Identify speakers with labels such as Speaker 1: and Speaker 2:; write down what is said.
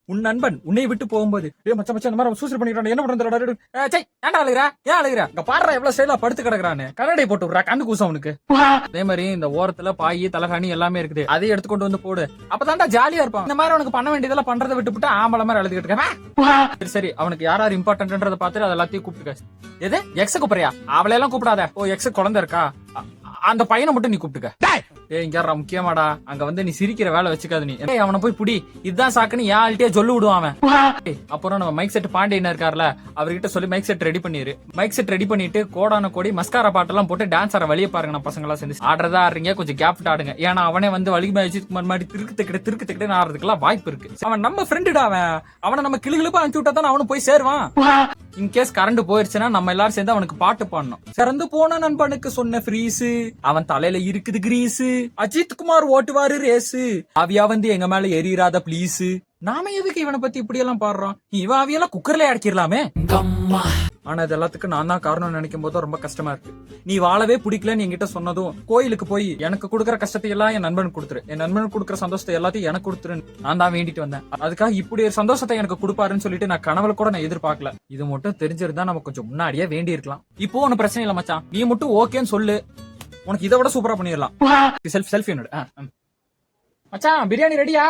Speaker 1: உன் நண்பன் உன்னை விட்டு போகும்போது மச்சான் மச்சான் இந்த மாதிரி சூசைட் பண்ணிக்கிறான் என்ன பண்றது ஏன்டா அழுகிறா ஏன் அழுகிறா இங்க பாடுறா எவ்வளவு ஸ்டைலா படுத்து கிடக்குறான்னு கண்ணடை போட்டு விடுறா கண்ணு கூசம் அவனுக்கு அதே மாதிரி இந்த ஓரத்துல பாய் தலகாணி எல்லாமே இருக்குது அதை எடுத்து கொண்டு வந்து போடு அப்பதான்டா ஜாலியா இருப்பான் இந்த மாதிரி அவனுக்கு பண்ண வேண்டியதெல்லாம் பண்றதை விட்டுவிட்டு ஆம்பளை மாதிரி அழுதுகிட்டு இருக்கேன் சரி அவனுக்கு யார் யார் இம்பார்ட்டன்ட்ன்றத பார்த்துட்டு அது எல்லாத்தையும் கூப்பிட்டுக்க எது எக்ஸ கூப்பிடுறியா அவளையெல்லாம் கூப்பிடாத ஓ எக்ஸ குழந்தை இருக்கா அந்த பையனை மட்டும் நீ கூப்பிட்டுக்க இங்க முக்கியமாடா அங்க வந்து நீ சிரிக்கிற வேலை வச்சுக்காது நீ அவனை போய் புடி இதுதான் சாக்குன்னு ஏன் ஆள்கிட்டயே சொல்லு விடுவான் அப்புறம் நம்ம மைக் செட் பாண்டியன் இருக்காருல அவர்கிட்ட சொல்லி மைக் செட் ரெடி பண்ணிரு மைக் செட் ரெடி பண்ணிட்டு கோடான கோடி மஸ்காரா பாட்டெல்லாம் போட்டு டான்ஸ் ஆட வழியை பாருங்க நான் பசங்க எல்லாம் சேர்ந்து ஆடுறதா ஆடுறீங்க கொஞ்சம் கேப்ட் ஆடுங்க ஏன்னா அவனே வந்து வலிமை அஜித்குமார் மாதிரி திருக்கு ஆடுறதுக்குலாம் வாய்ப்பு இருக்கு அவன் நம்ம ஃப்ரெண்டுடா அவனை நம்ம கிளுகிழுப்பா அனுப்பிச்சு விட்டா தான் அவனு போய் சேருவான் இன்கேஸ் கரண்ட் போயிருச்சுன்னா நம்ம எல்லாரும் சேர்ந்து அவனுக்கு பாட்டு பாடணும் சிறந்து போன நண்பனுக்கு சொன்ன ஃப்ரீஸ் அவன் தலையில இருக்குது கிரீஸ் அஜித் குமார் ஓட்டுவாரு ரேசு அவியா வந்து எங்க மேல எரியறாத ப்ளீஸ் நாம எதுக்கு இவனை பத்தி இப்படி எல்லாம் பாடுறோம் இவன் அவியெல்லாம் குக்கர்ல அடக்கிடலாமே ஆனா இது எல்லாத்துக்கும் நான் தான் காரணம் நினைக்கும் போது ரொம்ப கஷ்டமா இருக்கு நீ வாழவே பிடிக்கலன்னு என்கிட்ட சொன்னதும் கோயிலுக்கு போய் எனக்கு கொடுக்குற கஷ்டத்தை எல்லாம் என் நண்பனுக்கு கொடுத்துரு என் நண்பனுக்கு கொடுக்குற சந்தோஷத்தை எல்லாத்தையும் எனக்கு கொடுத்துரு நான் தான் வேண்டிட்டு வந்தேன் அதுக்காக இப்படி ஒரு சந்தோஷத்தை எனக்கு கொடுப்பாருன்னு சொல்லிட்டு நான் கனவுல கூட நான் எதிர்பார்க்கல இது மட்டும் தெரிஞ்சிருந்தா நம்ம கொஞ்சம் முன்னாடியே வேண்டி இருக்கலாம் இப்போ ஒன்னும் பிரச்சனை இல்ல மச்சான் நீ மட்டும் ஓகேன்னு சொல்லு உனக்கு இதை விட சூப்பரா பண்ணிடலாம் செல்ஃபி என்னோட மச்சான் பிரியாணி ரெடியா